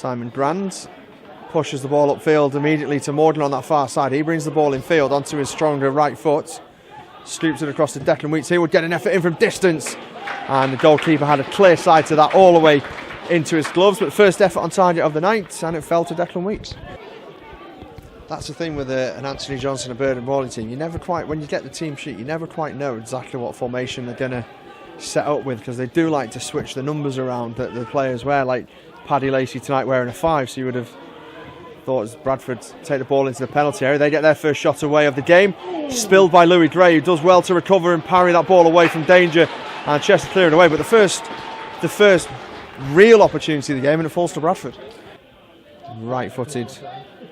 Simon Grand pushes the ball upfield immediately to Morden on that far side. He brings the ball in field onto his stronger right foot. Scoops it across to Declan Weeks. He would get an effort in from distance. And the goalkeeper had a clear sight to that all the way into his gloves. But first effort on target of the night, and it fell to Declan Weeks. That's the thing with an Anthony Johnson and Burden bowling team. You never quite, when you get the team sheet, you never quite know exactly what formation they're going to set up with, because they do like to switch the numbers around that the players wear, like Paddy Lacey tonight wearing a 5, so you would have thought as Bradford take the ball into the penalty area. They get their first shot away of the game, spilled by Louis Gray, who does well to recover and parry that ball away from danger, and Chester clear it away. But the first real opportunity of the game, and it falls to Bradford. Right-footed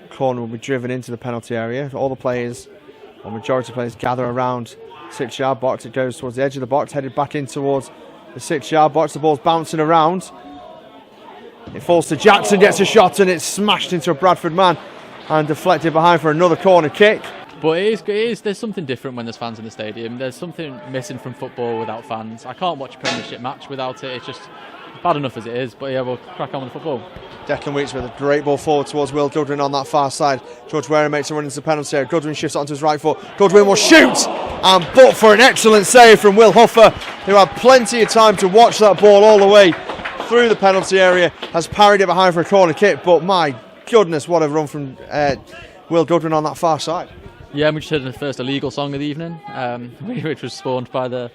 corner will be driven into the penalty area. All the players, or majority of players, gather around 6-yard box. It goes towards the edge of the box, headed back in towards the 6-yard box. The ball's bouncing around. It falls to Jackson, gets a shot, and it's smashed into a Bradford man and deflected behind for another corner kick. But there's something different when there's fans in the stadium. There's something missing from football without fans. I can't watch a Premiership match without it. It's just bad enough as it is. But yeah, we'll crack on with the football. Declan Weeks with a great ball forward towards Will Goodwin on that far side. George Wareham makes a run into the penalty area. Goodwin shifts onto his right foot. Goodwin will shoot, and but for an excellent save from Will Huffer, who had plenty of time to watch that ball all the way through the penalty area, has parried it behind for a corner kick. But my goodness, what a run from Will Goodwin on that far side. Yeah, we just heard the first illegal song of the evening, which was spawned by the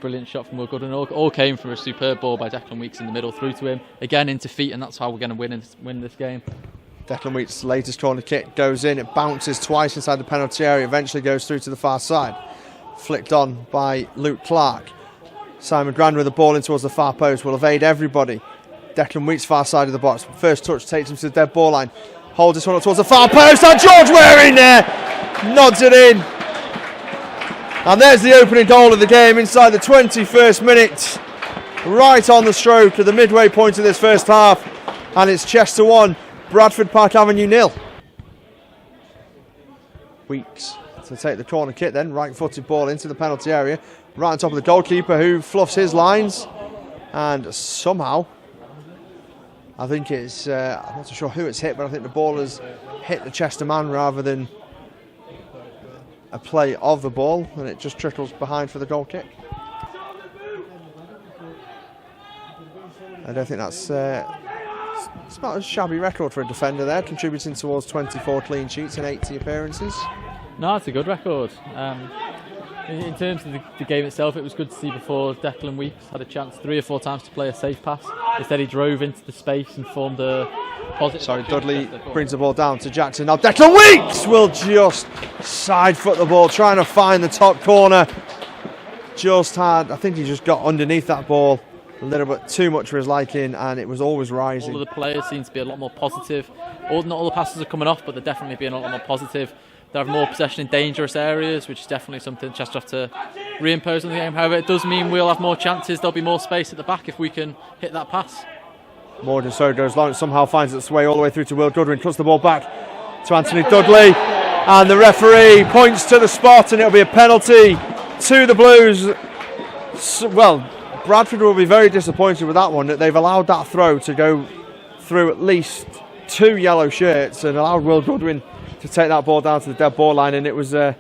brilliant shot from Will Goodwin. All came from a superb ball by Declan Weeks in the middle through to him. Again into feet, and that's how we're going to win this game. Declan Weeks' latest corner kick goes in. It bounces twice inside the penalty area, eventually goes through to the far side. Flicked on by Luke Clark. Simon Grand with the ball in towards the far post will evade everybody. Declan Weeks' far side of the box. First touch takes him to the dead ball line. Holds this one up towards the far post, and George Waring there nods it in. And there's the opening goal of the game inside the 21st minute. Right on the stroke at the midway point of this first half. And it's Chester 1, Bradford Park Avenue 0. Weeks to take the corner kick then. Right-footed ball into the penalty area. Right on top of the goalkeeper, who fluffs his lines. And somehow, I think it's, I'm not so sure who it's hit, but I think the ball has hit the Chester man rather than a play of the ball, and it just trickles behind for the goal kick. I don't think that's it's not a shabby record for a defender there, contributing towards 24 clean sheets in 80 appearances. No, it's a good record. In terms of the game itself, it was good to see before Declan Weeks had a chance 3 or 4 times to play a safe pass. Instead he drove into the space and formed a positive... Sorry, Dudley brings the ball down to Jackson. Now Declan Weeks will just side foot the ball, trying to find the top corner. I think he just got underneath that ball a little bit too much for his liking, and it was always rising. All of the players seem to be a lot more positive. Not all the passes are coming off, but they're definitely being a lot more positive. They have more possession in dangerous areas, which is definitely something Chester have to reimpose on the game. However, it does mean we'll have more chances. There'll be more space at the back if we can hit that pass. Morden so goes long, somehow finds its way all the way through to Will Goodwin, cuts the ball back to Anthony Dudley, and the referee points to the spot, and it'll be a penalty to the Blues. Well, Bradford will be very disappointed with that one, that they've allowed that throw to go through at least 2 yellow shirts and allowed Will Goodwin to take that ball down to the dead ball line, and it was a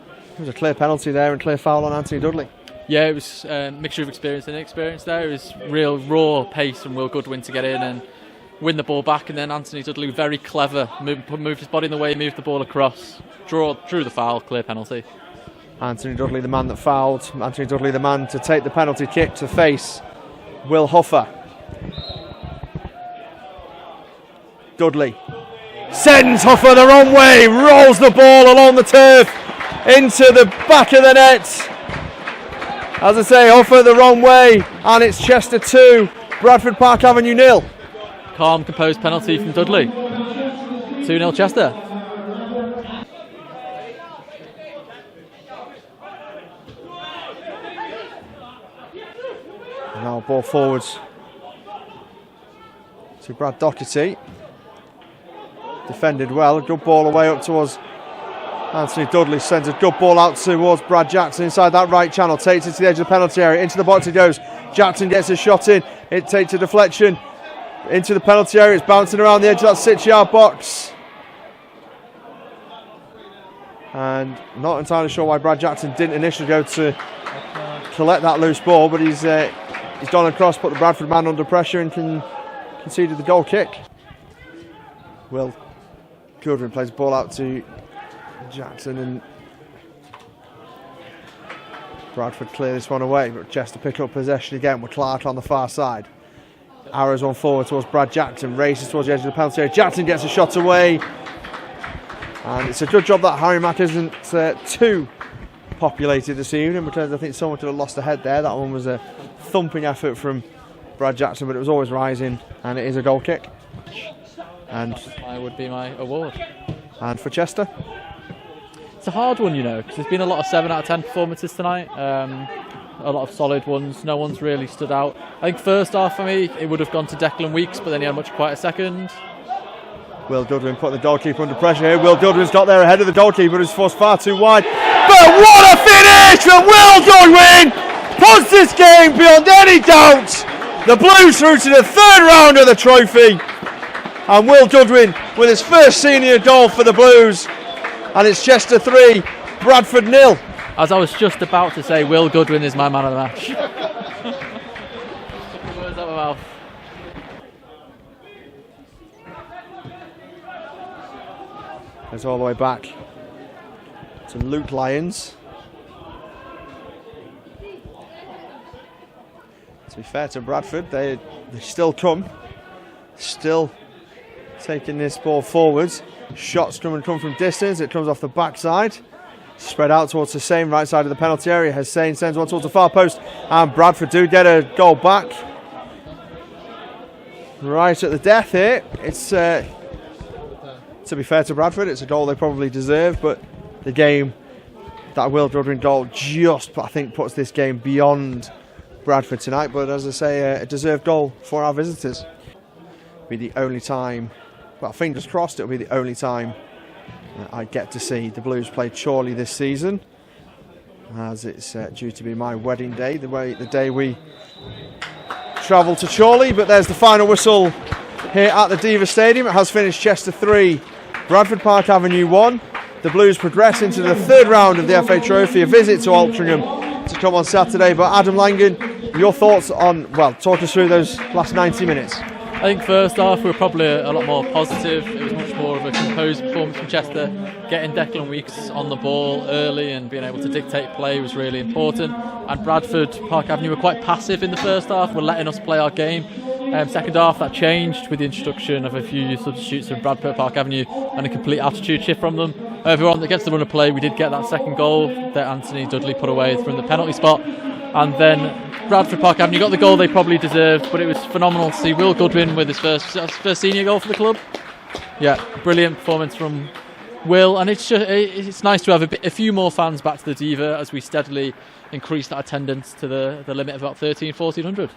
clear penalty there and clear foul on Anthony Dudley. Yeah, it was a mixture of experience and inexperience there. It was real raw pace from Will Goodwin to get in and win the ball back, and then Anthony Dudley, very clever, moved his body in the way, moved the ball across, drew the foul, clear penalty. Anthony Dudley the man that fouled, Anthony Dudley the man to take the penalty kick to face Will Huffer. Dudley sends Huffer the wrong way, rolls the ball along the turf into the back of the net. As I say, Huffer the wrong way, and it's Chester 2, Bradford Park Avenue 0. Calm, composed penalty from Dudley. 2-0 Chester. Now ball forwards to Brad Doherty. Defended well, good ball away up towards Anthony Dudley, sends a good ball out towards Brad Jackson inside that right channel, takes it to the edge of the penalty area, into the box it goes. Jackson gets a shot in, it takes a deflection into the penalty area. It's bouncing around the edge of that 6-yard box. And not entirely sure why Brad Jackson didn't initially go to collect that loose ball, but he's gone across, put the Bradford man under pressure and conceded the goal kick. Will Goodwin plays the ball out to Jackson, and Bradford clear this one away, but Chester pick up possession again with Clark on the far side. Arrows on forward towards Brad Jackson, races towards the edge of the penalty area. Jackson gets a shot away, and it's a good job that Harry Mack isn't too populated this evening, because I think someone could have lost a head there. That one was a thumping effort from Brad Jackson, but it was always rising, and it is a goal kick. And that would be my award. And for Chester? It's a hard one, because there's been a lot of 7 out of 10 performances tonight. A lot of solid ones. No one's really stood out. I think first half for me, it would have gone to Declan Weeks, but then he had much quieter second. Will Goodwin put the goalkeeper under pressure here. Will Goodwin's got there ahead of the goalkeeper, who's forced far too wide. But what a finish from Will Goodwin! Puts this game beyond any doubt. The Blues through to the 3rd round of the trophy. And Will Goodwin with his first senior goal for the Blues. And it's Chester 3, Bradford 0. As I was just about to say, Will Goodwin is my man of the match. Words out of my mouth. Goes all the way back to Luke Lyons. To be fair to Bradford, they still come. Still taking this ball forwards. Shots come from distance. It comes off the backside. Spread out towards the same right side of the penalty area. Hussein sends one towards the far post, and Bradford do get a goal back. Right at the death here. It's to be fair to Bradford, it's a goal they probably deserve, but the game, that Will Goodwin goal just, I think, puts this game beyond Bradford tonight. But as I say, a deserved goal for our visitors. Be the only time, well, fingers crossed, it'll be the only time I get to see the Blues play Chorley this season, as it's due to be my wedding day, the day we travel to Chorley. But there's the final whistle here at the Deva Stadium. It has finished Chester 3, Bradford Park Avenue 1. The Blues progress into the 3rd round of the FA Trophy, a visit to Altrincham to come on Saturday. But Adam Langan, your thoughts on, well, talk us through those last 90 minutes. I think first half we were probably a lot more positive. It was much more of a composed performance from Chester. Getting Declan Weeks on the ball early and being able to dictate play was really important. And Bradford Park Avenue were quite passive in the first half, were letting us play our game. Second half that changed with the introduction of a few substitutes from Bradford Park Avenue and a complete attitude shift from them. Everyone that gets the run of play, we did get that second goal that Anthony Dudley put away from the penalty spot. And then Bradford Park Avenue got the goal they probably deserved, but it was phenomenal to see Will Goodwin with his first senior goal for the club. Yeah, brilliant performance from Will, and it's nice to have a few more fans back to the Deva as we steadily increase that attendance to the limit of about 1,300-1,400.